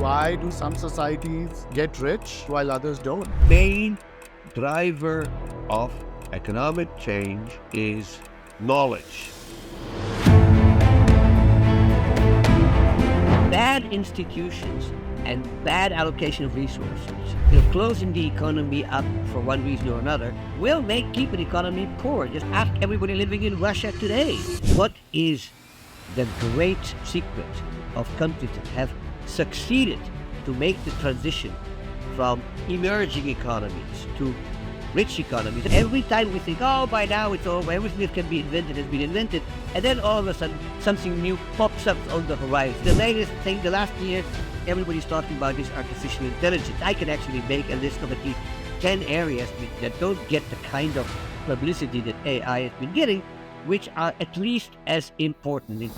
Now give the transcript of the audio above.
Why do some societies get rich while others don't? Main driver of economic change is knowledge. Bad institutions and bad allocation of resources, closing the economy up for one reason or another, will keep an economy poor. Just ask everybody living in Russia today. What is the great secret of countries that have succeeded to make the transition from emerging economies to rich economies? Every time we think, oh, by now it's over, everything that can be invented has been invented, and then all of a sudden something new pops up on the horizon. The latest thing, the last year, everybody's talking about is artificial intelligence. I can actually make a list of at least 10 areas that don't get the kind of publicity that AI has been getting, which are at least as important.